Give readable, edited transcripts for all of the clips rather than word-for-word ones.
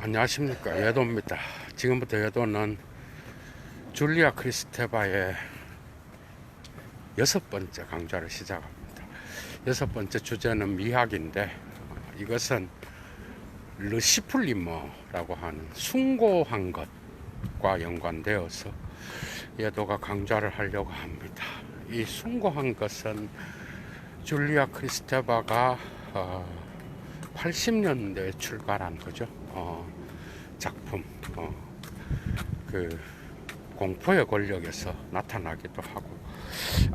안녕하십니까, 예도입니다. 지금부터 예도는 줄리아 크리스테바의 6번째 강좌를 시작합니다. 6번째 주제는 미학인데, 이것은 르시플리머라고 하는 숭고한 것과 연관되어서 예도가 강좌를 하려고 합니다. 이 숭고한 것은 줄리아 크리스테바가 80년대에 출간한 거죠. 작품, 그 공포의 권력에서 나타나기도 하고,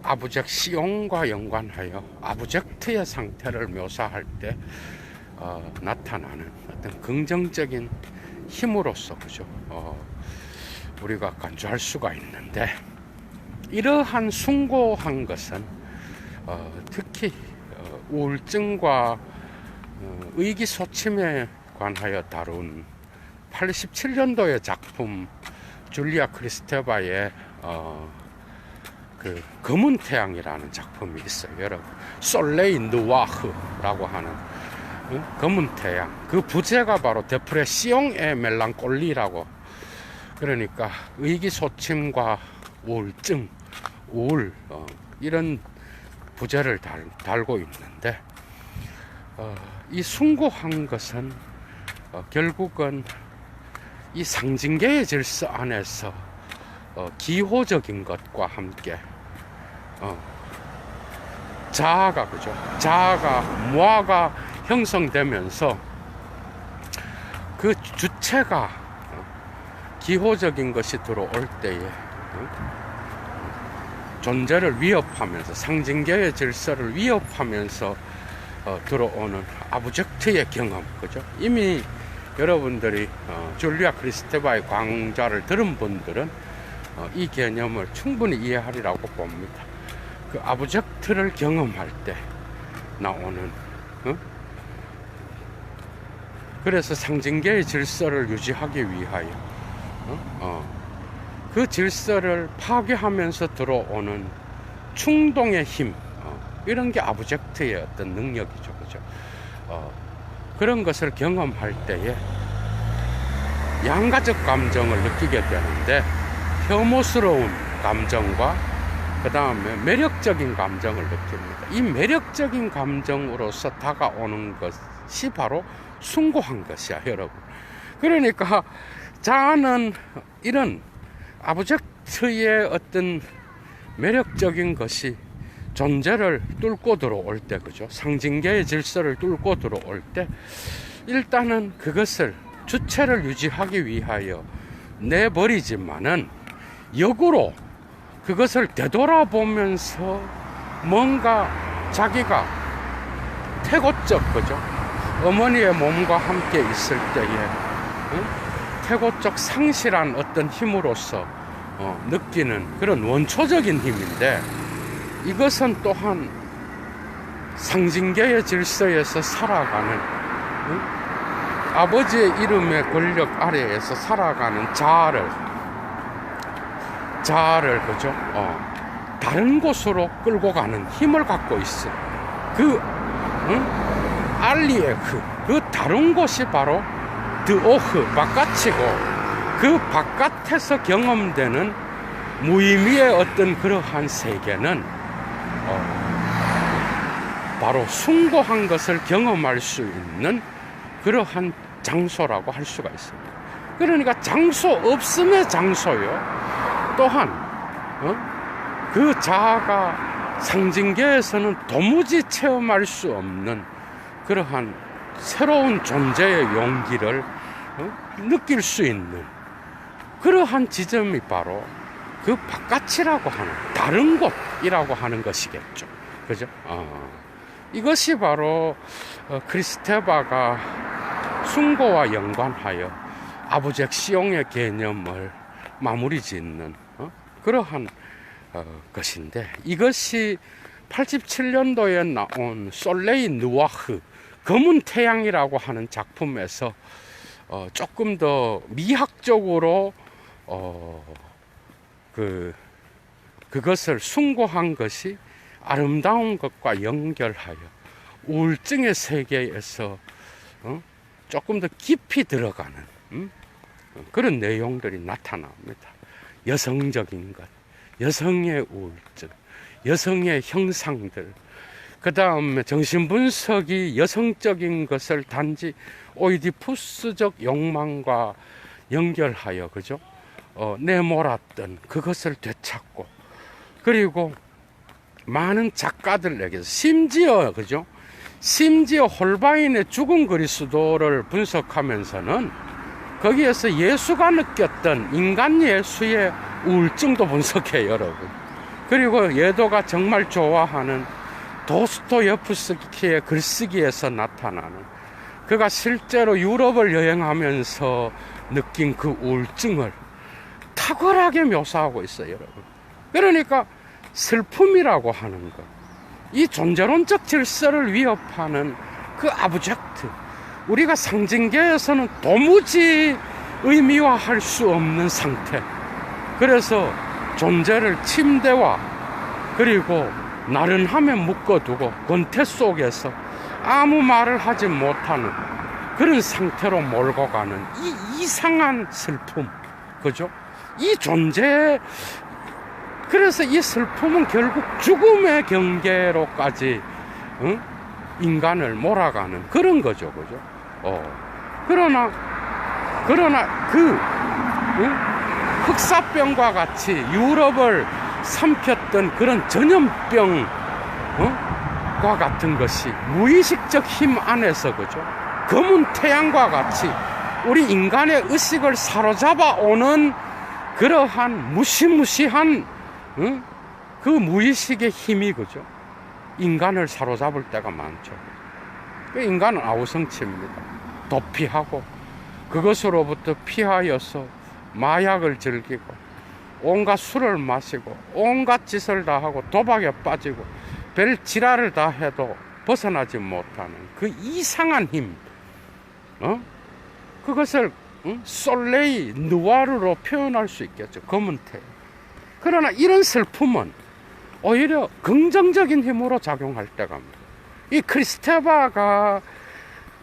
아부젝 시용과 연관하여 아부젝트의 상태를 묘사할 때 나타나는 어떤 긍정적인 힘으로서, 그죠? 우리가 간주할 수가 있는데, 이러한 숭고한 것은 특히 우울증과 의기소침에 관하여 다룬 87년도의 작품 줄리아 크리스테바의 그 검은 태양이라는 작품이 있어요. 여러분, 솔레이 누와흐라고 하는 검은 태양, 그 부제가 바로 데프레시옹의 멜랑콜리라고, 그러니까 의기소침과 우울증, 우울, 이런 부제를 달고 있는데, 이 숭고한 것은 결국은 이 상징계의 질서 안에서 기호적인 것과 함께 자아가, 그죠? 자아가, 무아가 형성되면서 그 주체가 기호적인 것이 들어올 때에 존재를 위협하면서, 상징계의 질서를 위협하면서 들어오는 아부젝트의 경험, 그죠? 이미 여러분들이 줄리아 크리스테바의 강좌를 들은 분들은 이 개념을 충분히 이해하리라고 봅니다. 그 아부젝트를 경험할 때 나오는, 그래서 상징계의 질서를 유지하기 위하여 그 질서를 파괴하면서 들어오는 충동의 힘, 이런 게 아부젝트의 어떤 능력이죠, 그죠? 그런 것을 경험할 때에 양가적 감정을 느끼게 되는데, 혐오스러운 감정과 그 다음에 매력적인 감정을 느낍니다. 이 매력적인 감정으로서 다가오는 것이 바로 숭고한 것이야, 여러분. 그러니까 자아는 이런 아부젝트의 어떤 매력적인 것이 존재를 뚫고 들어올 때, 그죠? 상징계의 질서를 뚫고 들어올 때, 일단은 그것을, 주체를 유지하기 위하여 내버리지만은, 역으로 그것을 되돌아보면서 뭔가 자기가 태고적, 그죠? 어머니의 몸과 함께 있을 때에 태고적 상실한 어떤 힘으로서 느끼는 그런 원초적인 힘인데, 이것은 또한 상징계의 질서에서 살아가는, 아버지의 이름의 권력 아래에서 살아가는 자아를, 그죠? 다른 곳으로 끌고 가는 힘을 갖고 있어. 그 알리에크, 그 다른 곳이 바로 드오흐, 바깥이고, 그 바깥에서 경험되는 무의미의 어떤 그러한 세계는 바로 숭고한 것을 경험할 수 있는 그러한 장소라고 할 수가 있습니다. 그러니까 장소 없음의 장소요. 또한 그 자아가 상징계에서는 도무지 체험할 수 없는 그러한 새로운 존재의 용기를 느낄 수 있는 그러한 지점이 바로 그 바깥이라고 하는, 다른 곳이라고 하는 것이겠죠, 그죠? 이것이 바로 크리스테바가 숭고와 연관하여 아부젝 시용의 개념을 마무리 짓는 그러한 것인데, 이것이 87년도에 나온 솔레이 누와흐, 검은 태양이라고 하는 작품에서 조금 더 미학적으로 그것을 숭고한 것이 아름다운 것과 연결하여 우울증의 세계에서 조금 더 깊이 들어가는 그런 내용들이 나타납니다. 여성적인 것, 여성의 우울증, 여성의 형상들, 그 다음에 정신분석이 여성적인 것을 단지 오이디푸스적 욕망과 연결하여, 그죠? 내몰았던 그것을 되찾고, 그리고 많은 작가들에게서 심지어, 그죠? 심지어 홀바인의 죽은 그리스도를 분석하면서는 거기에서 예수가 느꼈던 인간 예수의 우울증도 분석해요, 여러분. 그리고 예도가 정말 좋아하는 도스토예프스키의 글쓰기에서 나타나는, 그가 실제로 유럽을 여행하면서 느낀 그 우울증을 탁월하게 묘사하고 있어요, 여러분. 그러니까 슬픔이라고 하는 것, 이 존재론적 질서를 위협하는 그 아브젝트, 우리가 상징계에서는 도무지 의미화할 수 없는 상태, 그래서 존재를 침대와 그리고 나른함에 묶어두고 권태 속에서 아무 말을 하지 못하는 그런 상태로 몰고 가는 이 이상한 슬픔, 그죠? 이 존재, 그래서 이 슬픔은 결국 죽음의 경계로까지 인간을 몰아가는 그런 거죠, 그죠? 그러나 그 흑사병과 같이 유럽을 삼켰던 그런 전염병과 같은 것이 무의식적 힘 안에서, 그죠? 검은 태양과 같이 우리 인간의 의식을 사로잡아 오는 그러한 무시무시한 그 무의식의 힘이, 그죠? 인간을 사로잡을 때가 많죠. 그 인간은 아우성치입니다. 도피하고 그것으로부터 피하여서 마약을 즐기고 온갖 술을 마시고 온갖 짓을 다 하고 도박에 빠지고 별 지랄을 다 해도 벗어나지 못하는 그 이상한 힘, 그것을 솔레이 누아르로 표현할 수 있겠죠. 검은 태. 그러나 이런 슬픔은 오히려 긍정적인 힘으로 작용할 때가 합니다. 이 크리스테바가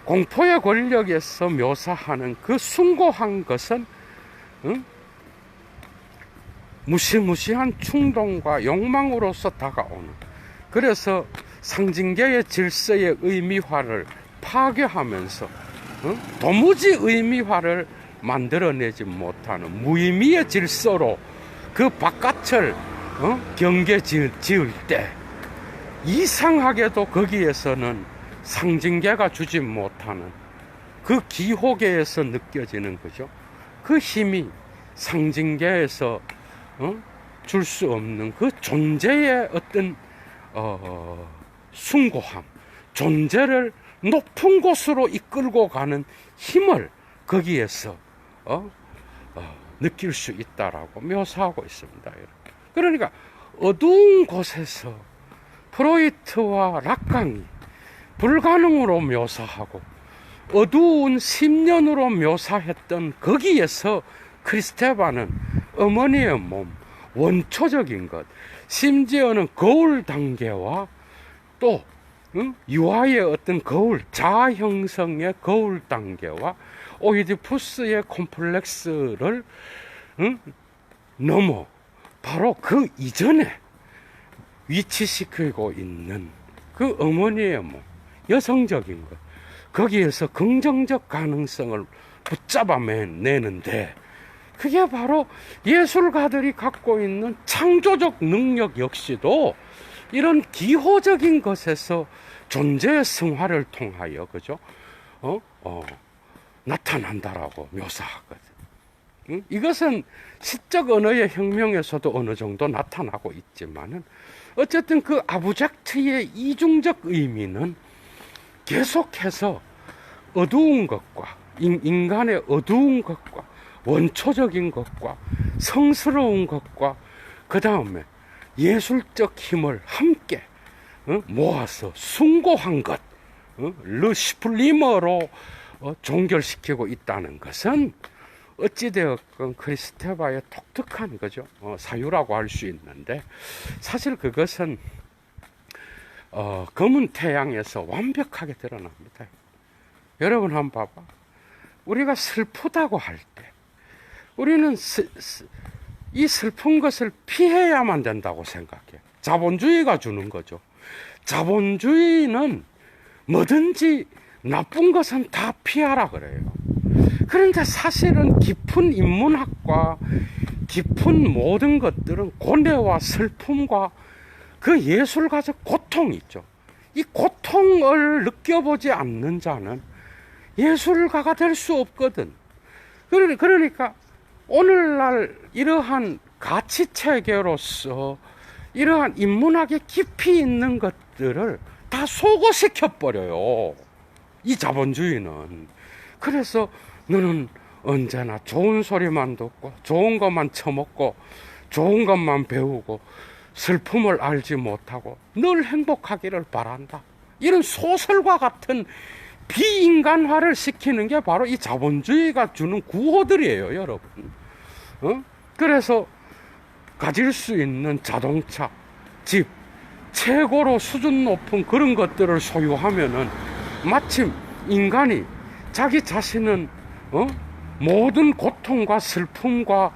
공포의 권력에서 묘사하는 그 숭고한 것은 무시무시한 충동과 욕망으로서 다가오는, 그래서 상징계의 질서의 의미화를 파괴하면서 도무지 의미화를 만들어내지 못하는 무의미의 질서로 그 바깥을 경계 지을 때 이상하게도 거기에서는 상징계가 주지 못하는 그 기호계에서 느껴지는, 거죠. 그 힘이 상징계에서 줄 수 없는 그 존재의 어떤 숭고함, 존재를 높은 곳으로 이끌고 가는 힘을 거기에서 느낄 수 있다라고 묘사하고 있습니다. 그러니까 어두운 곳에서 프로이트와 락강이 불가능으로 묘사하고 어두운 10년으로 묘사했던 거기에서 크리스테바는 어머니의 몸, 원초적인 것, 심지어는 거울 단계와 또 유아의 어떤 거울, 자아 형성의 거울 단계와 오이디푸스의 콤플렉스를 넘어 바로 그 이전에 위치시키고 있는 그 어머니의 몸, 여성적인 것, 거기에서 긍정적 가능성을 붙잡아내는데, 그게 바로 예술가들이 갖고 있는 창조적 능력 역시도 이런 기호적인 것에서 존재의 성화를 통하여, 그죠? 나타난다라고 묘사하거든. 이것은 시적 언어의 혁명에서도 어느 정도 나타나고 있지만은, 어쨌든 그 아브젝트의 이중적 의미는 계속해서 어두운 것과 인간의 어두운 것과 원초적인 것과 성스러운 것과 그 다음에 예술적 힘을 함께 모아서 숭고한 것, 르시플리머로 종결시키고 있다는 것은 어찌되었건 크리스테바의 독특한, 거죠, 사유라고 할 수 있는데, 사실 그것은 검은 태양에서 완벽하게 드러납니다. 여러분 한번 봐봐. 우리가 슬프다고 할 때 우리는 이 슬픈 것을 피해야만 된다고 생각해요. 자본주의가 주는 거죠. 자본주의는 뭐든지 나쁜 것은 다 피하라 그래요. 그런데 사실은 깊은 인문학과 깊은 모든 것들은 고뇌와 슬픔과 그 예술가적 고통이 있죠. 이 고통을 느껴보지 않는 자는 예술가가 될 수 없거든. 그러니까 오늘날 이러한 가치 체계로서 이러한 인문학에 깊이 있는 것들을 다 소거시켜 버려요, 이 자본주의는. 그래서 너는 언제나 좋은 소리만 듣고 좋은 것만 처먹고 좋은 것만 배우고 슬픔을 알지 못하고 늘 행복하기를 바란다, 이런 소설과 같은 비인간화를 시키는 게 바로 이 자본주의가 주는 구호들이에요, 여러분. 그래서 가질 수 있는 자동차, 집, 최고로 수준 높은 그런 것들을 소유하면은 마침 인간이 자기 자신은 모든 고통과 슬픔과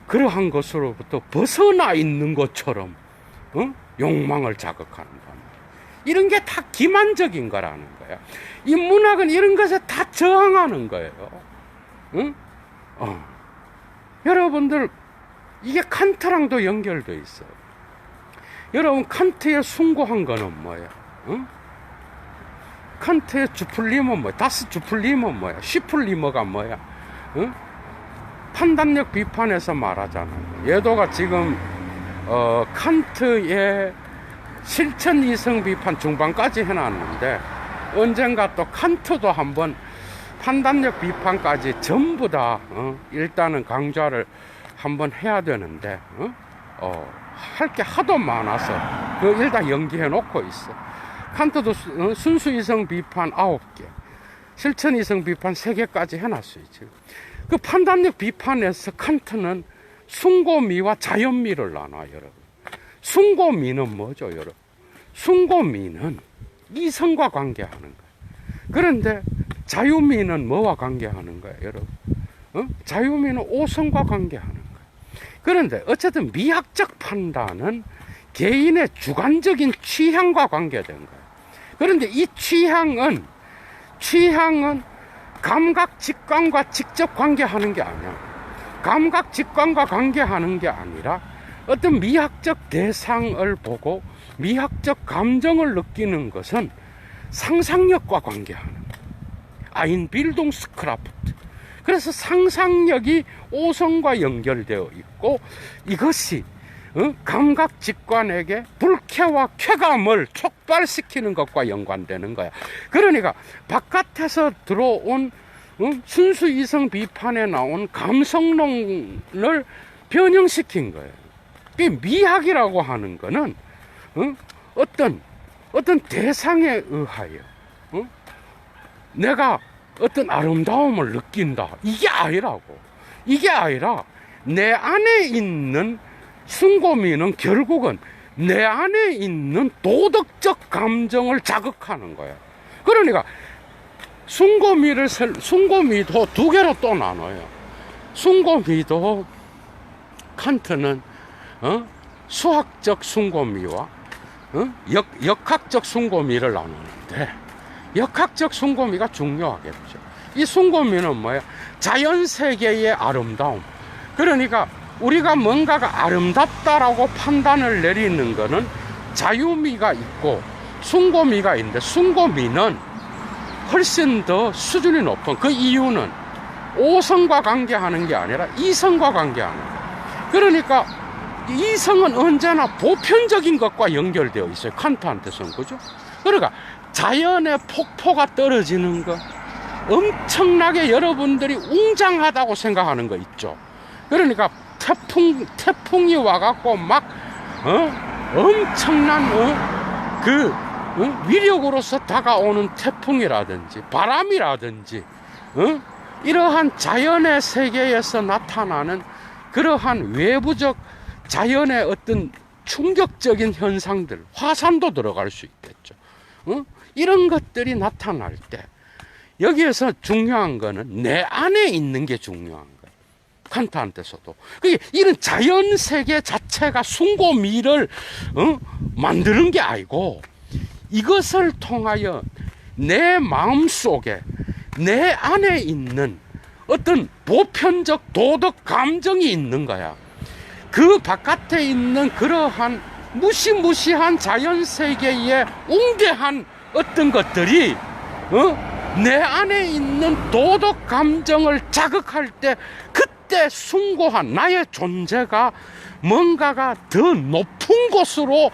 그러한 것으로부터 벗어나 있는 것처럼 욕망을 자극하는 겁니다. 이런 게 다 기만적인 거라는 거야. 인문학은 이런 것에 다 저항하는 거예요. 여러분들, 이게 칸트랑도 연결되어 있어요. 여러분, 칸트에 숭고한 거는 뭐야? 칸트의 주플리머는 뭐야? 다스 주플리머는 뭐야? 시플리머가 뭐야? 판단력 비판에서 말하잖아요. 예도가 지금 칸트의 실천 이성 비판 중반까지 해놨는데, 언젠가 또 칸트도 한번 판단력 비판까지 전부 다 일단은 강좌를 한번 해야 되는데 할 게 하도 많아서 그 일단 연기해 놓고 있어. 칸트도 순수 이성 비판 9개, 실천 이성 비판 3개까지 해놨어요. 지금 그 판단력 비판에서 칸트는 숭고미와 자연미를 나눠요, 여러분. 숭고미는 뭐죠, 여러분? 숭고미는 이성과 관계하는 거예요. 그런데 자유미는 뭐와 관계하는 거예요, 여러분? 자유미는 오성과 관계하는 거예요. 그런데 어쨌든 미학적 판단은 개인의 주관적인 취향과 관계된 거예요. 그런데 이 취향은 감각 직관과 직접 관계하는 게 아니야. 감각 직관과 관계하는 게 아니라 어떤 미학적 대상을 보고 미학적 감정을 느끼는 것은 상상력과 관계하는 거예요. 아인빌동스크라프트. 그래서 상상력이 오성과 연결되어 있고, 이것이 감각 직관에게 불쾌와 쾌감을 촉발시키는 것과 연관되는 거야. 그러니까 바깥에서 들어온 순수 이성 비판에 나온 감성론을 변형시킨 거예요. 미학이라고 하는 거는 어떤 대상에 의하여 내가 어떤 아름다움을 느낀다, 이게 아니라고. 이게 아니라 내 안에 있는 숭고미는 결국은 내 안에 있는 도덕적 감정을 자극하는 거야. 그러니까 숭고미도 두 개로 또 나눠요. 숭고미도 칸트는 수학적 숭고미와 역학적 숭고미를 나누는데, 역학적 숭고미가 중요하겠죠. 이 숭고미는 뭐야? 자연세계의 아름다움. 그러니까 우리가 뭔가가 아름답다라고 판단을 내리는 거는 자유미가 있고 숭고미가 있는데, 숭고미는 훨씬 더 수준이 높은, 그 이유는 오성과 관계하는 게 아니라 이성과 관계하는 거예요. 그러니까 이성은 언제나 보편적인 것과 연결되어 있어요, 칸트한테서는. 그죠? 그러니까 자연의 폭포가 떨어지는 거, 엄청나게 여러분들이 웅장하다고 생각하는 거 있죠. 그러니까 태풍이 와갖고 막 엄청난 위력으로서 다가오는 태풍이라든지 바람이라든지 이러한 자연의 세계에서 나타나는 그러한 외부적 자연의 어떤 충격적인 현상들, 화산도 들어갈 수 있겠죠. 이런 것들이 나타날 때 여기에서 중요한 거는 내 안에 있는 게 중요한 거예요. 칸트한테서도. 이런 자연 세계 자체가 숭고미를 만드는 게 아니고, 이것을 통하여 내 마음 속에, 내 안에 있는 어떤 보편적 도덕 감정이 있는 거야. 그 바깥에 있는 그러한 무시무시한 자연 세계의 웅대한 어떤 것들이 내 안에 있는 도덕 감정을 자극할 때, 그때 숭고한 나의 존재가 뭔가가 더 높은 곳으로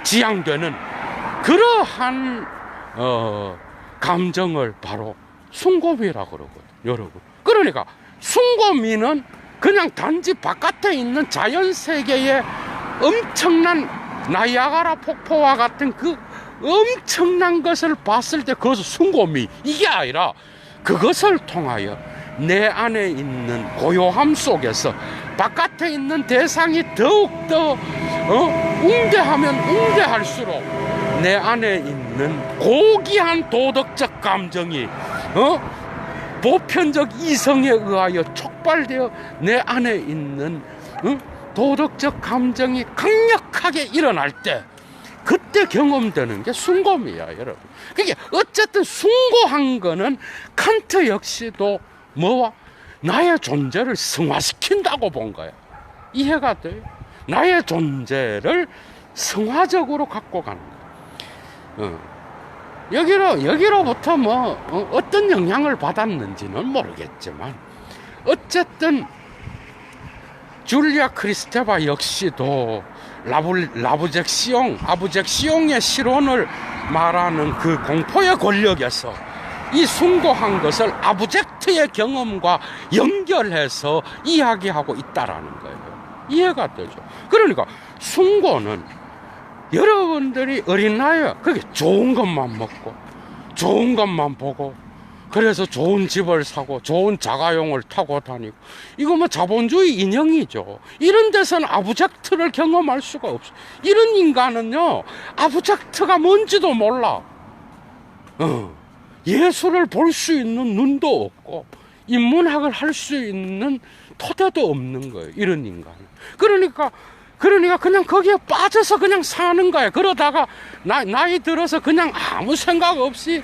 지향되는 그러한 감정을 바로 숭고미라고 그러거든요, 여러분. 그러니까 숭고미는 그냥 단지 바깥에 있는 자연 세계의 엄청난 나이아가라 폭포와 같은 그 엄청난 것을 봤을 때 그것은 숭고미, 이게 아니라 그것을 통하여 내 안에 있는 고요함 속에서 바깥에 있는 대상이 더욱더 웅대하면 웅대할수록 내 안에 있는 고귀한 도덕적 감정이 보편적 이성에 의하여 촉발되어 내 안에 있는 도덕적 감정이 강력하게 일어날 때, 그때 경험되는 게 숭고미야, 여러분. 그게 어쨌든 숭고한 거는 칸트 역시도 뭐와 나의 존재를 승화시킨다고 본 거야. 이해가 돼요? 나의 존재를 승화적으로 갖고 가는 거야. 여기로부터 어떤 영향을 받았는지는 모르겠지만, 어쨌든 줄리아 크리스테바 역시도 아부젝시옹의 실론을 말하는 그 공포의 권력에서 이 숭고한 것을 아부젝트의 경험과 연결해서 이야기하고 있다라는 거예요. 이해가 되죠? 그러니까 숭고는 여러분들이 어린 나이에 그게 좋은 것만 먹고 좋은 것만 보고, 그래서 좋은 집을 사고 좋은 자가용을 타고 다니고, 이거 뭐 자본주의 인형이죠. 이런 데서는 아부젝트를 경험할 수가 없어. 이런 인간은요, 아부젝트가 뭔지도 몰라. 예술을 볼 수 있는 눈도 없고 인문학을 할 수 있는 토대도 없는 거예요, 이런 인간은. 그러니까 그냥 거기에 빠져서 그냥 사는 거야. 그러다가 나이 들어서 그냥 아무 생각 없이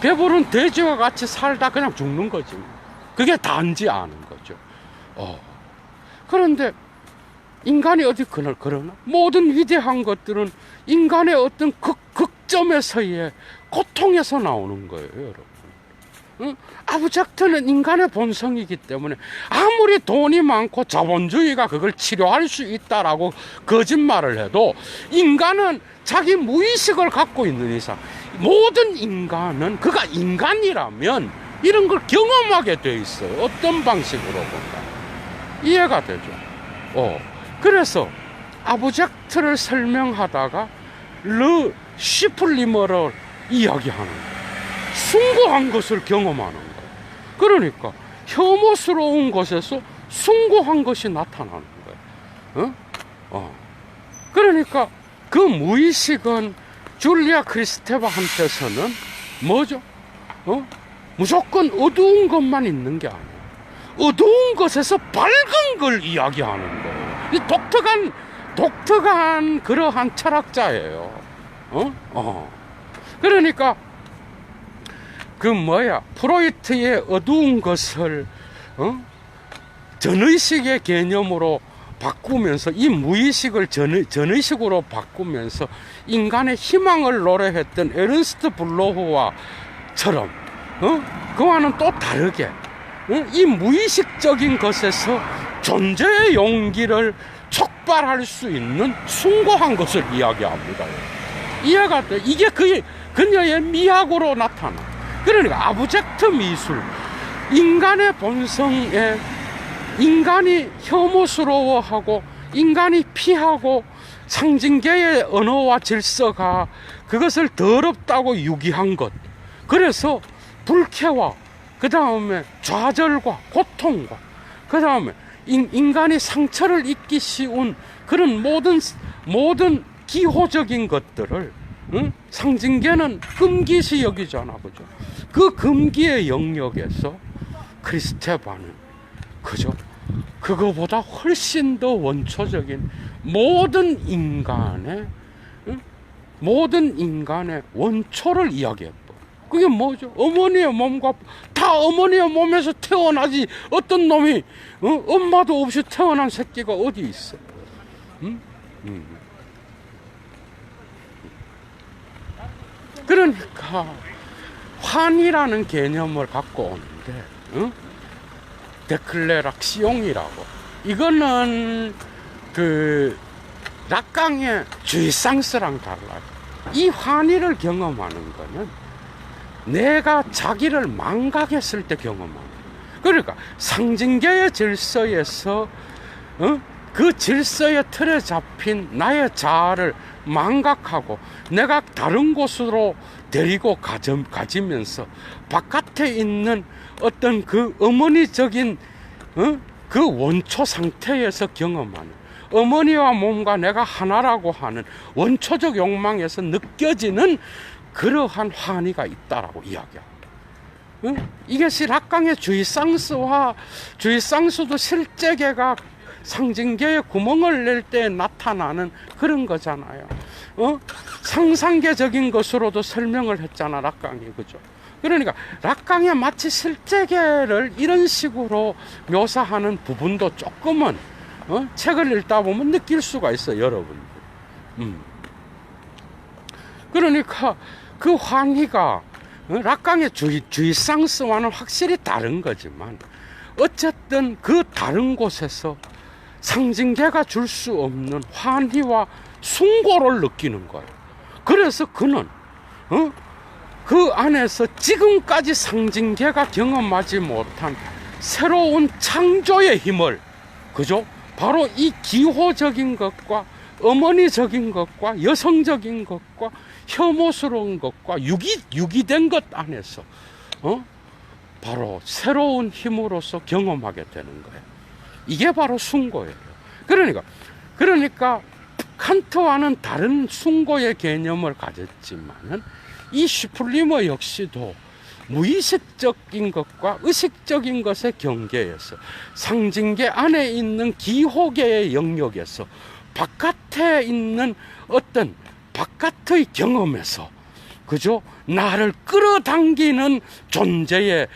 배부른 돼지와 같이 살다 그냥 죽는 거지. 그게 단지 아는 거죠. 그런데 인간이 어디 그러나? 모든 위대한 것들은 인간의 어떤 극점에서의 고통에서 나오는 거예요, 여러분. 아부젝트는 인간의 본성이기 때문에 아무리 돈이 많고 자본주의가 그걸 치료할 수 있다라고 거짓말을 해도, 인간은 자기 무의식을 갖고 있는 이상, 모든 인간은 그가 인간이라면 이런 걸 경험하게 돼 있어요. 어떤 방식으로 본가. 이해가 되죠? 그래서 아부젝트를 설명하다가 르 시플리머를 이야기하는 거예요. 숭고한 것을 경험하는 거예요. 그러니까 혐오스러운 것에서 숭고한 것이 나타나는 거예요. 그러니까 그 무의식은 줄리아 크리스테바한테서는 뭐죠? 무조건 어두운 것만 있는 게 아니에요. 어두운 것에서 밝은 걸 이야기하는 거예요. 이 독특한 그러한 철학자예요. 그러니까 프로이트의 어두운 것을 전의식의 개념으로 바꾸면서, 이 무의식을 전의식으로 바꾸면서 인간의 희망을 노래했던 에른스트 블로흐와처럼 그와는 또 다르게 이 무의식적인 것에서 존재의 용기를 촉발할 수 있는 숭고한 것을 이야기합니다. 이해가 돼? 이게 그녀의 미학으로 나타나. 그러니까 아부젝트 미술, 인간의 본성에 인간이 혐오스러워하고 인간이 피하고 상징계의 언어와 질서가 그것을 더럽다고 유기한 것, 그래서 불쾌와 그 다음에 좌절과 고통과 그 다음에 인간이 상처를 입기 쉬운 그런 모든 기호적인 것들을 상징계는 금기시 여기잖아, 그죠? 그 금기의 영역에서 크리스테바는, 그죠? 그거보다 훨씬 더 원초적인 모든 인간의 원초를 이야기했고, 그게 뭐죠? 어머니의 몸과 다 어머니의 몸에서 태어나지. 어떤 놈이 엄마도 없이 태어난 새끼가 어디 있어? 그러니까 환이라는 개념을 갖고 오는데, 데클레락시옹이라고, 이거는 그 락강의 주의상스랑 달라요. 이 환희를 경험하는 거는 내가 자기를 망각했을 때 경험하는 거예요. 그러니까 상징계의 질서에서 그 질서의 틀에 잡힌 나의 자아를 망각하고 내가 다른 곳으로 데리고 가지면서 바깥에 있는 어떤 그 어머니적인 그 원초 상태에서 경험하는, 어머니와 몸과 내가 하나라고 하는 원초적 욕망에서 느껴지는 그러한 환희가 있다라고 이야기합니다. 이것이 락강의 주의상스와 주의상스도 실제계가 상징계의 구멍을 낼 때 나타나는 그런 거잖아요. 상상계적인 것으로도 설명을 했잖아, 락강이, 그죠? 그러니까 락강에 마치 실제계를 이런 식으로 묘사하는 부분도 조금은 책을 읽다 보면 느낄 수가 있어요, 여러분들. 그러니까 그 환희가 락강의 주의상스와는 확실히 다른 거지만, 어쨌든 그 다른 곳에서 상징계가 줄 수 없는 환희와 숭고를 느끼는 거예요. 그래서 그는 그 안에서 지금까지 상징계가 경험하지 못한 새로운 창조의 힘을, 그죠? 바로 이 기호적인 것과 어머니적인 것과 여성적인 것과 혐오스러운 것과 유기된 것 안에서 바로 새로운 힘으로서 경험하게 되는 거예요. 이게 바로 숭고예요. 그러니까 칸트와는 다른 숭고의 개념을 가졌지만은 이 슈플리머 역시도 무의식적인 것과 의식적인 것의 경계에서 상징계 안에 있는 기호계의 영역에서 바깥에 있는 어떤 바깥의 경험에서, 그죠? 나를 끌어당기는 존재의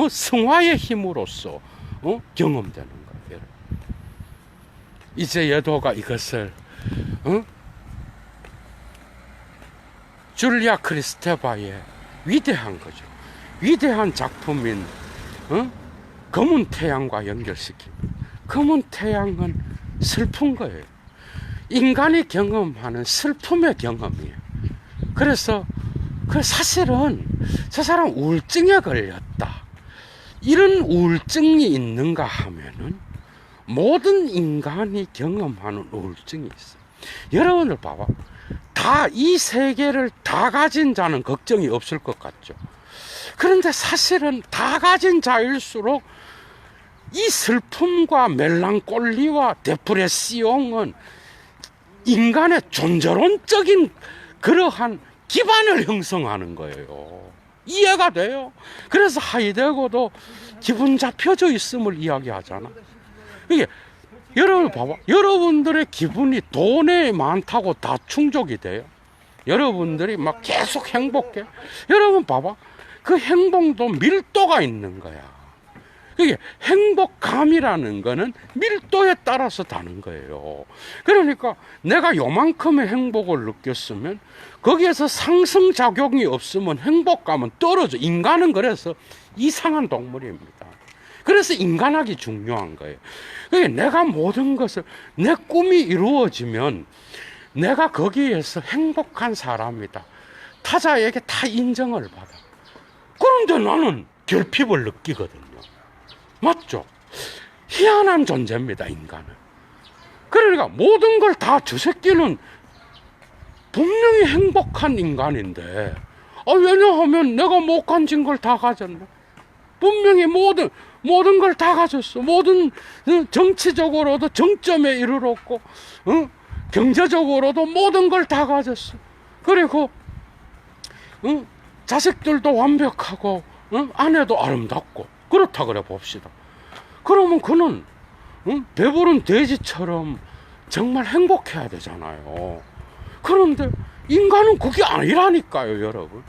승화의 힘으로써 경험되는 거예요. 이제 예도가 이것을 줄리아 크리스테바의 위대한 거죠. 위대한 작품인 검은 태양과 연결시킵니다. 검은 태양은 슬픈 거예요. 인간이 경험하는 슬픔의 경험이에요. 그래서 사실은 저 사람 우울증에 걸렸다, 이런 우울증이 있는가 하면은 모든 인간이 경험하는 우울증이 있어요. 여러분들 봐봐, 다 이 세계를 다 가진 자는 걱정이 없을 것 같죠. 그런데 사실은 다 가진 자일수록 이 슬픔과 멜랑콜리와 데프레시옹은 인간의 존재론적인 그러한 기반을 형성하는 거예요. 이해가 돼요? 그래서 하이데거도 기분 잡혀져 있음을 이야기하잖아. 이게 여러분 봐봐, 여러분들의 기분이 돈에 많다고 다 충족이 돼요? 여러분들이 막 계속 행복해? 여러분 봐봐, 그 행복도 밀도가 있는 거야. 이게 행복감이라는 거는 밀도에 따라서 다른 거예요. 그러니까 내가 요만큼의 행복을 느꼈으면 거기에서 상승작용이 없으면 행복감은 떨어져. 인간은 그래서 이상한 동물입니다. 그래서 인간학이 중요한 거예요. 그러니까 내가 모든 것을, 내 꿈이 이루어지면 내가 거기에서 행복한 사람이다, 타자에게 다 인정을 받아. 그런데 나는 결핍을 느끼거든요. 맞죠? 희한한 존재입니다, 인간은. 그러니까 모든 걸 다 저 새끼는 분명히 행복한 인간인데, 왜냐하면 내가 못 가진 걸 다 가졌네. 분명히 모든 걸 다 가졌어. 모든 정치적으로도 정점에 이르렀고, 경제적으로도 모든 걸 다 가졌어. 그리고 자식들도 완벽하고 아내도 아름답고 그렇다 그래 봅시다. 그러면 그는 배부른 돼지처럼 정말 행복해야 되잖아요. 그런데 인간은 그게 아니라니까요, 여러분.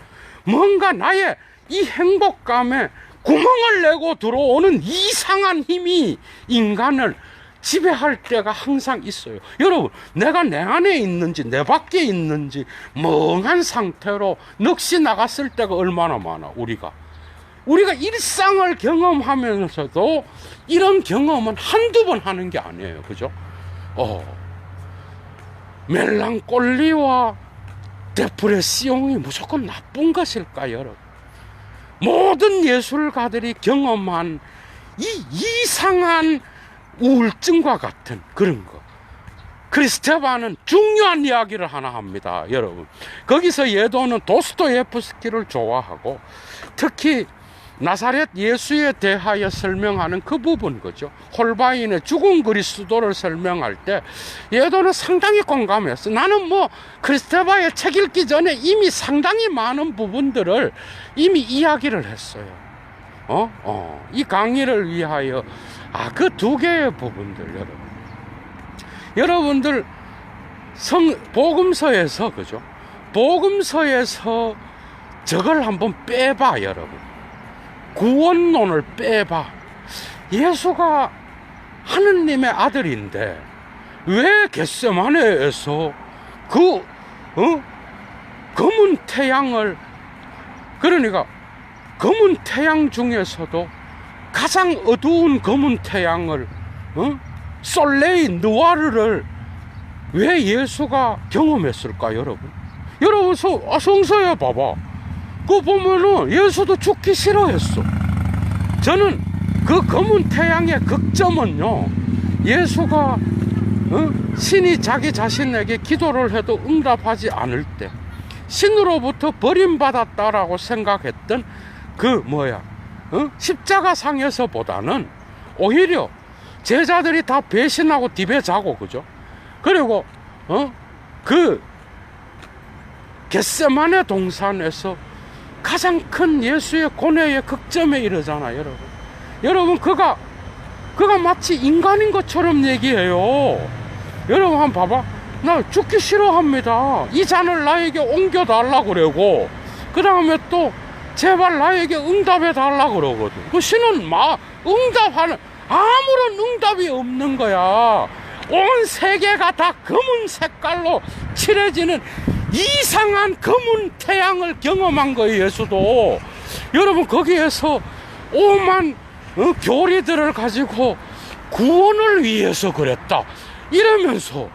뭔가 나의 이 행복감에 구멍을 내고 들어오는 이상한 힘이 인간을 지배할 때가 항상 있어요. 여러분, 내가 내 안에 있는지 내 밖에 있는지 멍한 상태로 넋이 나갔을 때가 얼마나 많아. 우리가 일상을 경험하면서도 이런 경험은 한두 번 하는 게 아니에요. 그죠? 멜랑콜리와 데프레시옹이 무조건 나쁜 것일까, 여러분? 모든 예술가들이 경험한 이 이상한 우울증과 같은 그런 거. 크리스테바는 중요한 이야기를 하나 합니다, 여러분. 거기서 예도는 도스토예프스키를 좋아하고 특히 나사렛 예수에 대하여 설명하는 그 부분, 거죠. 홀바인의 죽은 그리스도를 설명할 때 예도는 상당히 공감했어. 나는 크리스테바의 책 읽기 전에 이미 상당히 많은 부분들을 이미 이야기를 했어요. 이 강의를 위하여 그 두 개의 부분들, 여러분들 복음서에서, 그죠? 복음서에서 저걸 한번 빼봐, 여러분. 구원론을 빼봐. 예수가 하느님의 아들인데 왜 겟세마네에서 검은 태양을, 그러니까 검은 태양 중에서도 가장 어두운 검은 태양을 솔레이 느와르를 왜 예수가 경험했을까, 여러분? 여러분 성서에 봐봐. 그거 보면은 예수도 죽기 싫어했어. 저는 그 검은 태양의 극점은요, 예수가 신이 자기 자신에게 기도를 해도 응답하지 않을 때 신으로부터 버림받았다라고 생각했던 십자가상에서 보다는 오히려 제자들이 다 배신하고 디베 자고, 그죠? 그리고 그 겟세마네 동산에서 가장 큰 예수의 고뇌의 극점에 이르잖아요, 여러분. 여러분, 그가 마치 인간인 것처럼 얘기해요. 여러분 한번 봐봐. 나 죽기 싫어합니다. 이 잔을 나에게 옮겨달라고 그러고, 그 다음에 또 제발 나에게 응답해 달라고 그러거든. 그 신은 응답하는, 아무런 응답이 없는 거야. 온 세계가 다 검은 색깔로 칠해지는 이상한 검은 태양을 경험한 거예요, 예수도. 여러분, 거기에서 오만 교리들을 가지고 구원을 위해서 그랬다 이러면서,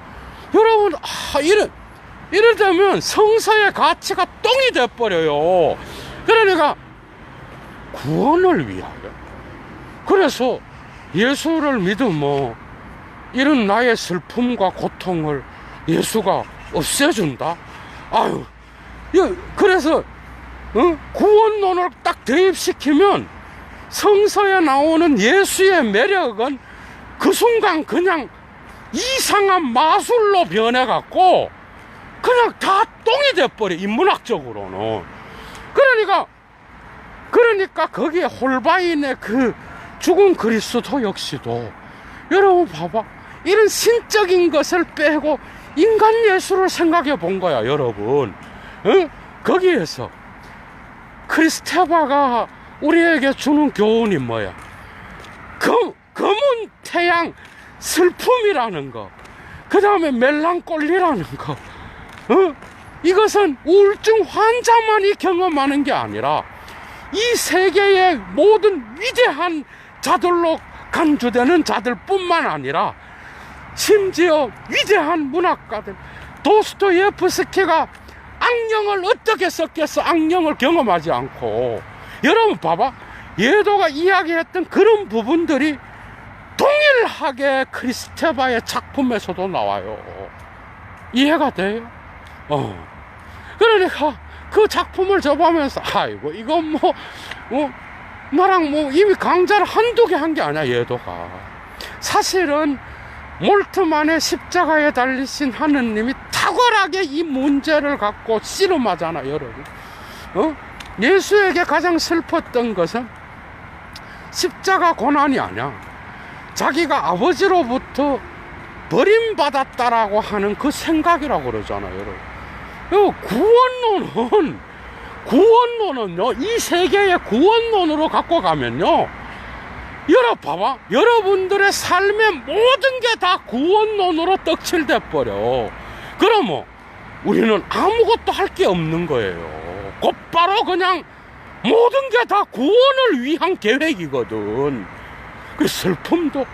여러분, 이러다면 성서의 가치가 똥이 돼버려요. 그러니까 구원을 위하여. 그래서 예수를 믿으면 이런 나의 슬픔과 고통을 예수가 없애준다. 그래서 구원론을 딱 대입시키면 성서에 나오는 예수의 매력은 그 순간 그냥 이상한 마술로 변해갖고 그냥 다 똥이 돼버려, 인문학적으로는. 그러니까 거기에 홀바인의 그 죽은 그리스도 역시도, 여러분 봐봐, 이런 신적인 것을 빼고 인간 예수를 생각해 본 거야, 여러분. 거기에서 크리스테바가 우리에게 주는 교훈이 뭐야? 검은 태양, 슬픔이라는 거, 그 다음에 멜랑콜리라는 거, 이것은 우울증 환자만이 경험하는 게 아니라 이 세계의 모든 위대한 자들로 간주되는 자들뿐만 아니라 심지어 위대한 문학가들, 도스토예프스키가 악령을 어떻게 썼겠어? 악령을 경험하지 않고. 여러분 봐봐, 예도가 이야기했던 그런 부분들이 동일하게 크리스테바의 작품에서도 나와요. 이해가 돼요? 그러니까 그 작품을 접하면서 아이고, 이건 나랑 이미 강좌를 한두 개 한 게 아니야, 예도가. 사실은 몰트만의 십자가에 달리신 하느님이 다 탁월하게 이 문제를 갖고 씨름하잖아, 여러분. 예수에게 가장 슬펐던 것은 십자가 고난이 아니야. 자기가 아버지로부터 버림받았다라고 하는 그 생각이라고 그러잖아요, 여러분. 구원론은요, 이 세계의 구원론으로 갖고 가면요, 봐봐. 여러분들의 삶의 모든 게 다 구원론으로 떡칠돼 버려. 그러면 우리는 아무것도 할 게 없는 거예요. 곧바로 그냥 모든 게 다 구원을 위한 계획이거든. 그 슬픔도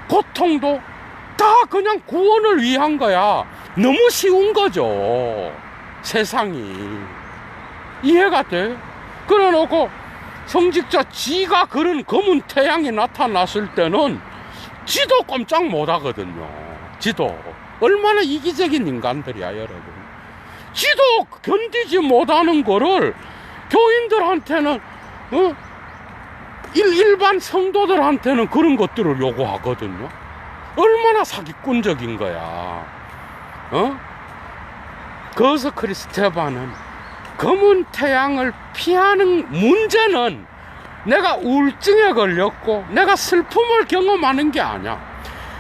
고통도 다 그냥 구원을 위한 거야. 너무 쉬운 거죠, 세상이. 이해가 돼? 그래 놓고 성직자 지가 그런 검은 태양이 나타났을 때는 지도 꼼짝 못 하거든요. 지도 얼마나 이기적인 인간들이야, 여러분. 지도 견디지 못하는 거를 교인들한테는, 일반 성도들한테는 그런 것들을 요구하거든요. 얼마나 사기꾼적인 거야. 그래서 크리스테바는 검은 태양을 피하는 문제는 내가 우울증에 걸렸고 내가 슬픔을 경험하는 게 아니야.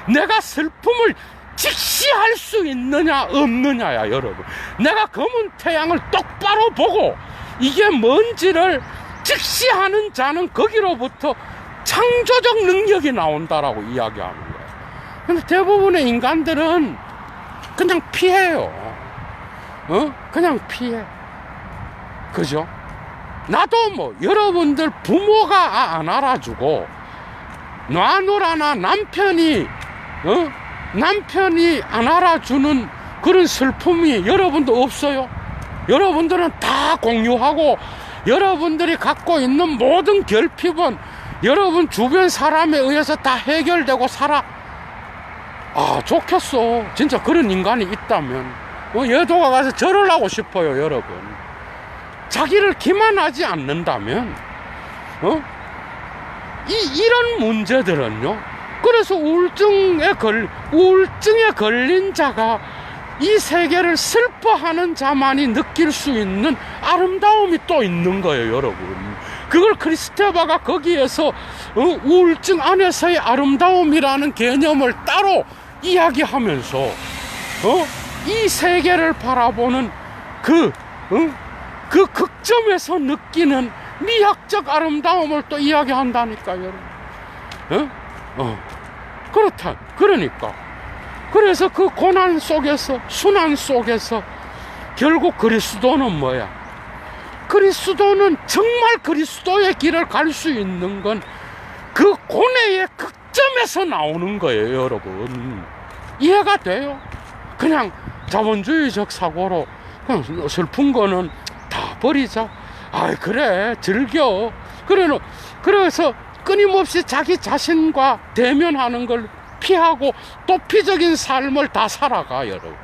내가 슬픔을 직시할 수 있느냐 없느냐야, 여러분. 내가 검은 태양을 똑바로 보고 이게 뭔지를 직시하는 자는 거기로부터 창조적 능력이 나온다라고 이야기하는 거예요. 근데 대부분의 인간들은 그냥 피해요. 그냥 피해. 그죠? 나도 뭐 여러분들 부모가 안 알아주고 놔노라나 남편이 안 알아주는 그런 슬픔이 여러분도 없어요? 여러분들은 다 공유하고 여러분들이 갖고 있는 모든 결핍은 여러분 주변 사람에 의해서 다 해결되고 살아. 아, 좋겠어. 진짜 그런 인간이 있다면 여도가 가서 절을 하고 싶어요, 여러분. 자기를 기만하지 않는다면 이런 문제들은요, 그래서 우울증에 걸린 자가 이 세계를 슬퍼하는 자만이 느낄 수 있는 아름다움이 또 있는 거예요, 여러분. 그걸 크리스테바가 거기에서 우울증 안에서의 아름다움이라는 개념을 따로 이야기하면서 이 세계를 바라보는 그 극점에서 느끼는 미학적 아름다움을 또 이야기한다니까요, 여러분. 그러니까 그래서 그 고난 속에서, 순환 속에서 결국 그리스도는 뭐야? 그리스도는 정말 그리스도의 길을 갈 수 있는 건 그 고뇌의 극점에서 나오는 거예요, 여러분. 이해가 돼요? 그냥 자본주의적 사고로 그냥 슬픈 거는 다 버리자. 아이, 그래, 즐겨. 그래서 끊임없이 자기 자신과 대면하는 걸 피하고 도피적인 삶을 다 살아가, 여러분.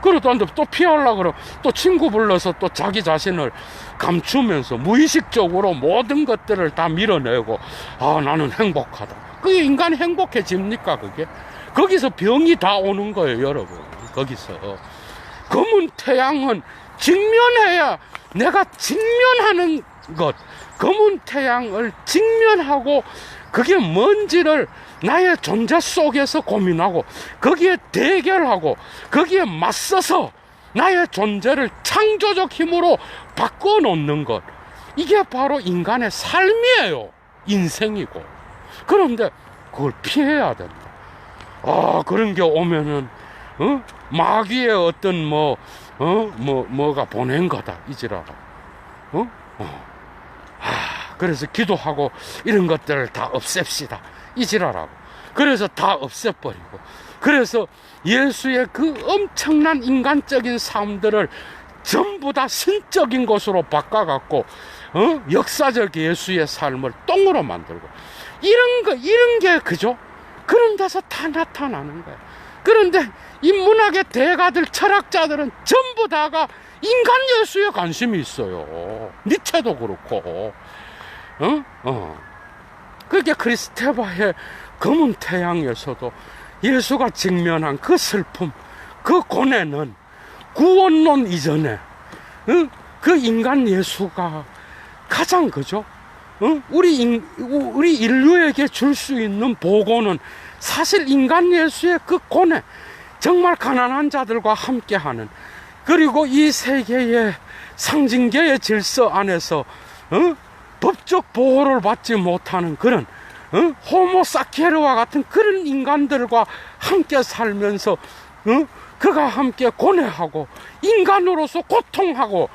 그러다 또 피하려고 그러면 또 친구 불러서 또 자기 자신을 감추면서 무의식적으로 모든 것들을 다 밀어내고, 아, 나는 행복하다. 그게 인간이 행복해집니까, 그게? 거기서 병이 다 오는 거예요, 여러분. 거기서. 검은 태양은 직면해야, 내가 직면하는 것, 검은 태양을 직면하고 그게 뭔지를 나의 존재 속에서 고민하고 거기에 대결하고 거기에 맞서서 나의 존재를 창조적 힘으로 바꿔놓는 것, 이게 바로 인간의 삶이에요. 인생이고. 그런데 그걸 피해야 된다. 그런 게 오면은 마귀의 어떤 뭐가 보낸 거다, 이지라라. 그래서 기도하고 이런 것들을 다 없앱시다, 이지라라고. 그래서 다 없애버리고, 그래서 예수의 그 엄청난 인간적인 삶들을 전부 다 신적인 것으로 바꿔갖고 역사적 예수의 삶을 똥으로 만들고, 이런 게 그죠? 그런 데서 다 나타나는 거예요. 그런데 인문학의 대가들, 철학자들은 전부 다가 인간 예수에 관심이 있어요. 니체도 그렇고. 그게 크리스테바의 검은 태양에서도 예수가 직면한 그 슬픔, 그 고뇌는 구원론 이전에 그 인간 예수가 가장 그죠? 우리 인류에게 줄 수 있는 보고는 사실 인간 예수의 그 고뇌, 정말 가난한 자들과 함께하는, 그리고 이 세계의 상징계의 질서 안에서 법적 보호를 받지 못하는 그런 호모사피엔스와 같은 그런 인간들과 함께 살면서 그가 함께 고뇌하고 인간으로서 고통하고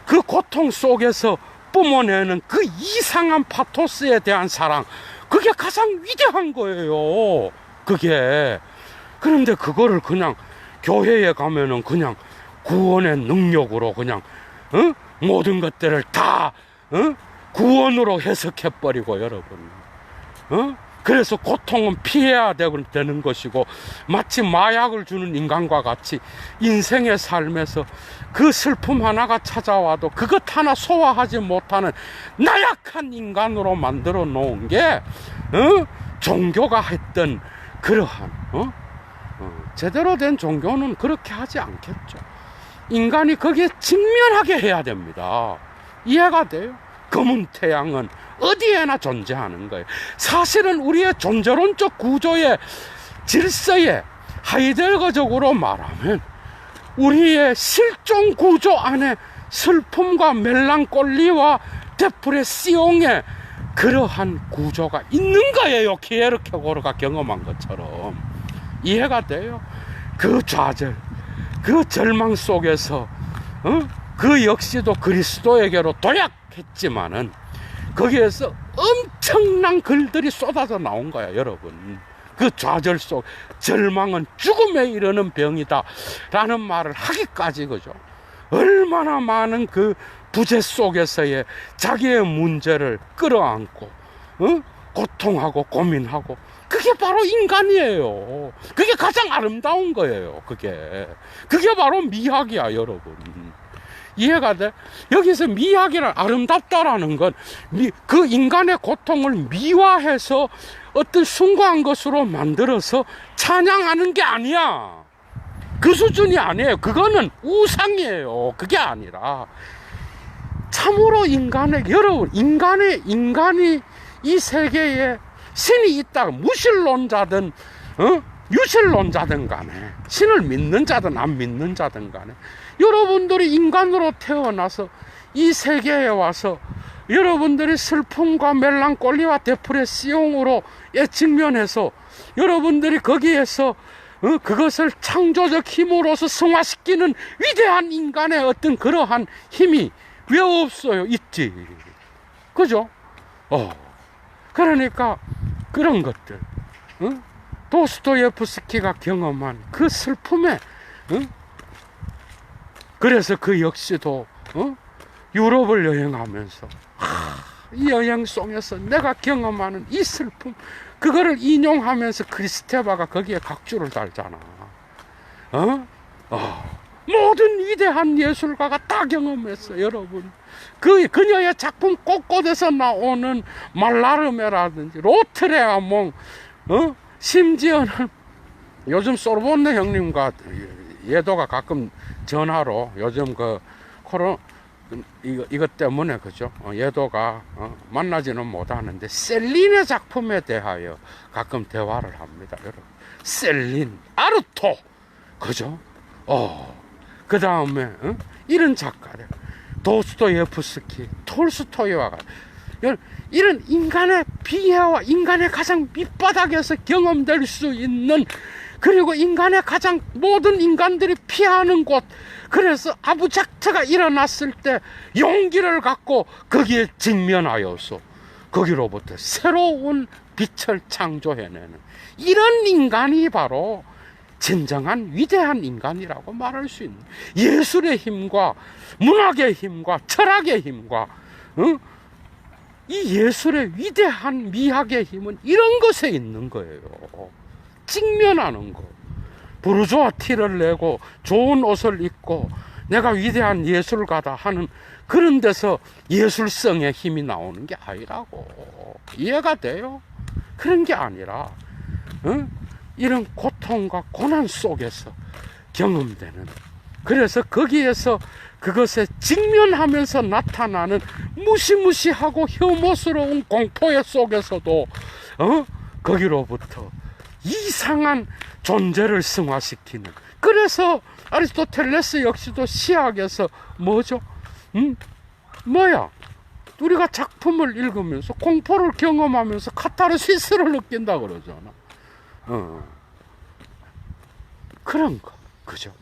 그 고통 속에서 뿜어내는 그 이상한 파토스에 대한 사랑, 그게 가장 위대한 거예요. 그게. 그런데 그거를 그냥 교회에 가면은 그냥 구원의 능력으로 그냥 모든 것들을 다 구원으로 해석해버리고, 여러분, 그래서 고통은 피해야 되는 것이고, 마치 마약을 주는 인간과 같이 인생의 삶에서 그 슬픔 하나가 찾아와도 그것 하나 소화하지 못하는 나약한 인간으로 만들어 놓은 게 종교가 했던 그러한 제대로 된 종교는 그렇게 하지 않겠죠. 인간이 거기에 직면하게 해야 됩니다. 이해가 돼요? 검은 태양은 어디에나 존재하는 거예요. 사실은 우리의 존재론적 구조의 질서에 하이데거적으로 말하면 우리의 실존 구조 안에 슬픔과 멜랑콜리와 데프레시옹의 그러한 구조가 있는 거예요. 키에르케고르가 경험한 것처럼. 이해가 돼요? 그 좌절, 그 절망 속에서 그 역시도 그리스도에게로 도약했지만은 거기에서 엄청난 글들이 쏟아져 나온 거야, 여러분. 그 좌절 속, 절망은 죽음에 이르는 병이다 라는 말을 하기까지, 그죠? 얼마나 많은 그 부재 속에서의 자기의 문제를 끌어안고 고통하고 고민하고, 그게 바로 인간이에요. 그게 가장 아름다운 거예요. 그게 바로 미학이야, 여러분. 이해가 돼? 여기서 미학이란, 아름답다라는 건 그 인간의 고통을 미화해서 어떤 숭고한 것으로 만들어서 찬양하는 게 아니야. 그 수준이 아니에요. 그거는 우상이에요. 그게 아니라 참으로 여러분, 인간이 이 세계에 신이 있다, 무신론자든 유신론자든 간에, 신을 믿는 자든 안 믿는 자든 간에, 여러분들이 인간으로 태어나서 이 세계에 와서 여러분들이 슬픔과 멜랑콜리와 데프레시옹으로 직면해서 여러분들이 거기에서 그것을 창조적 힘으로서 승화시키는 위대한 인간의 어떤 그러한 힘이 왜 없어요? 있지. 그죠? 그러니까 그런 것들, 도스토예프스키가 경험한 그 슬픔에, 그래서 그 역시도 유럽을 여행하면서 이 여행 속에서 내가 경험하는 이 슬픔, 그거를 인용하면서 크리스테바가 거기에 각주를 달잖아. 모든 위대한 예술가가 다 경험했어, 여러분. 그녀의 작품 곳곳에서 나오는 말라르메라든지 로트레아몽, 심지어는 요즘 소르본네 형님과 예도가 가끔 전화로, 요즘 그 이것 때문에, 그죠? 예도가 만나지는 못하는데 셀린의 작품에 대하여 가끔 대화를 합니다, 여러분. 셀린, 아르토, 그죠? 그 다음에 이런 작가들, 도스토예프스키, 톨스토이와 같은 이런 인간의 비애와 인간의 가장 밑바닥에서 경험될 수 있는, 그리고 인간의 가장 모든 인간들이 피하는 곳, 그래서 아부작트가 일어났을 때 용기를 갖고 거기에 직면하여서 거기로부터 새로운 빛을 창조해내는 이런 인간이 바로 진정한 위대한 인간이라고 말할 수 있는, 예술의 힘과 문학의 힘과 철학의 힘과 이 예술의 위대한 미학의 힘은 이런 것에 있는 거예요. 직면하는 거. 부르주아 티를 내고 좋은 옷을 입고 내가 위대한 예술가다 하는 그런 데서 예술성의 힘이 나오는 게 아니라고. 이해가 돼요? 그런 게 아니라 이런 고통과 고난 속에서 경험되는 그래서 거기에서 그것에 직면하면서 나타나는 무시무시하고 혐오스러운 공포의 속에서도 거기로부터 이상한 존재를 승화시키는, 그래서 아리스토텔레스 역시도 시학에서 뭐죠? 뭐야? 우리가 작품을 읽으면서 공포를 경험하면서 카타르시스를 느낀다 그러잖아. 그런 거, 그죠?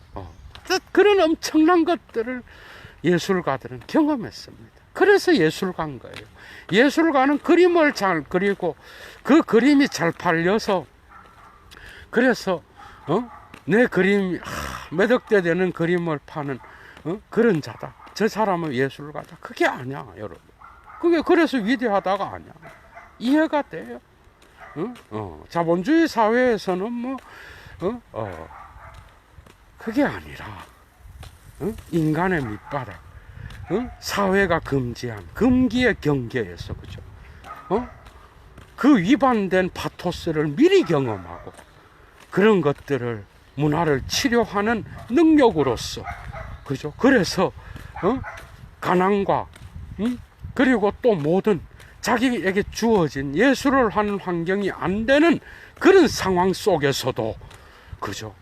그런 엄청난 것들을 예술가들은 경험했습니다. 그래서 예술가인 거예요. 예술가는 그림을 잘 그리고 그 그림이 잘 팔려서, 그래서 내 그림이 몇 억대 되는 그림을 파는 그런 자다. 저 사람은 예술가다. 그게 아니야, 여러분. 그게 그래서 위대하다가 아니야. 이해가 돼요? 자본주의 사회에서는 그게 아니라 인간의 밑바닥, 사회가 금지한 금기의 경계에서, 그죠? 그 위반된 파토스를 미리 경험하고 그런 것들을 문화를 치료하는 능력으로서, 그죠? 그래서 가난과 그리고 또 모든 자기에게 주어진 예술을 하는 환경이 안 되는 그런 상황 속에서도, 그죠?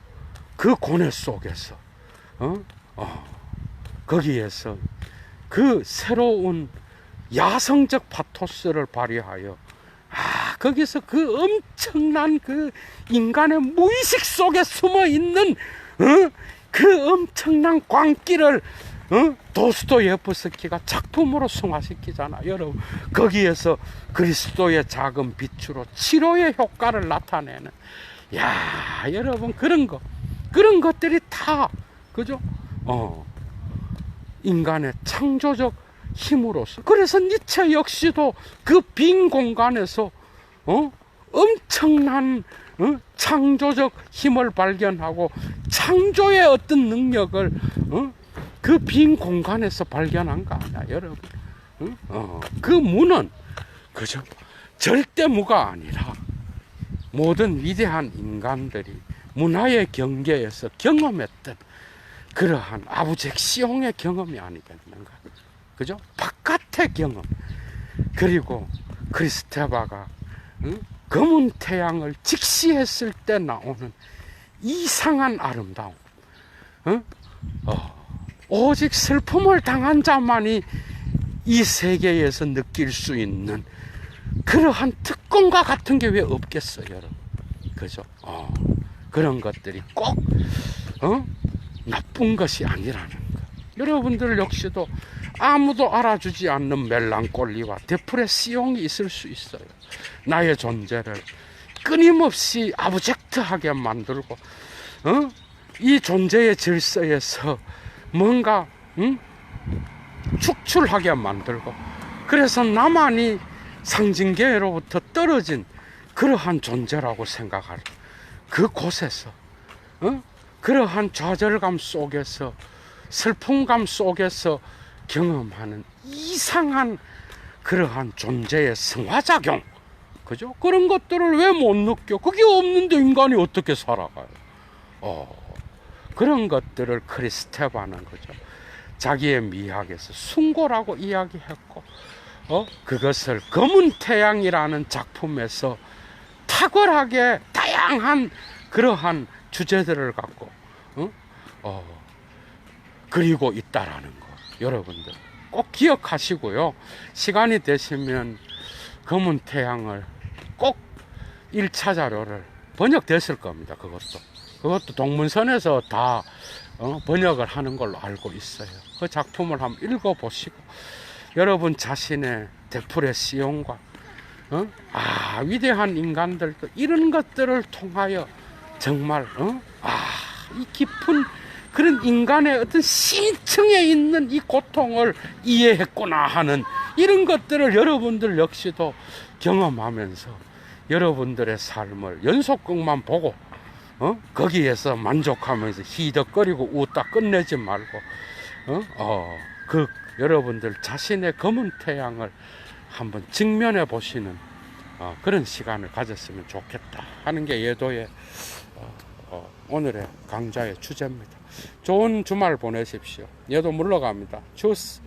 그 고뇌 속에서 거기에서 그 새로운 야성적 파토스를 발휘하여 거기서 그 엄청난 그 인간의 무의식 속에 숨어 있는 그 엄청난 광기를 도스토예프스키가 작품으로 승화시키잖아, 여러분. 거기에서 그리스도의 작은 빛으로 치료의 효과를 나타내는, 야, 여러분, 그런 것들이 다, 그죠? 인간의 창조적 힘으로서. 그래서 니체 역시도 그 빈 공간에서 엄청난 창조적 힘을 발견하고 창조의 어떤 능력을 그 빈 공간에서 발견한 거 아니야, 여러분. 그 무는, 그죠? 절대 무가 아니라 모든 위대한 인간들이 문화의 경계에서 경험했던 그러한 아부젝시옹의 경험이 아니겠는가, 그죠? 바깥의 경험. 그리고 크리스테바가 검은 태양을 직시했을 때 나오는 이상한 아름다움, 오직 슬픔을 당한 자만이 이 세계에서 느낄 수 있는 그러한 특권과 같은 게 왜 없겠어요, 여러분? 그죠? 그런 것들이 꼭 나쁜 것이 아니라는 거. 여러분들 역시도 아무도 알아주지 않는 멜랑콜리와 데프레시옹이 있을 수 있어요. 나의 존재를 끊임없이 아브젝트하게 만들고 이 존재의 질서에서 뭔가 축출하게 만들고, 그래서 나만이 상징계로부터 떨어진 그러한 존재라고 생각할 그곳에서 그러한 좌절감 속에서, 슬픔감 속에서 경험하는 이상한 그러한 존재의 승화작용, 그죠? 그런 것들을 왜 못 느껴? 그게 없는데 인간이 어떻게 살아가요? 그런 것들을 크리스테바는, 그죠? 자기의 미학에서 숭고라고 이야기했고, 그것을 검은 태양이라는 작품에서 탁월하게 다양한 그러한 주제들을 갖고 그리고 있다라는 거, 여러분들 꼭 기억하시고요. 시간이 되시면 검은 태양을 꼭 1차 자료를 번역됐을 겁니다. 그것도 동문선에서 다 번역을 하는 걸로 알고 있어요. 그 작품을 한번 읽어보시고 여러분 자신의 데프레시온과 위대한 인간들도 이런 것들을 통하여 정말 이 깊은 그런 인간의 어떤 심층에 있는 이 고통을 이해했구나 하는 이런 것들을 여러분들 역시도 경험하면서 여러분들의 삶을 연속극만 보고 거기에서 만족하면서 희덕거리고 웃다 끝내지 말고 여러분들 자신의 검은 태양을 한번 직면해 보시는 그런 시간을 가졌으면 좋겠다 하는 게 예도의 오늘의 강좌의 주제입니다. 좋은 주말 보내십시오. 얘도 물러갑니다. 주스.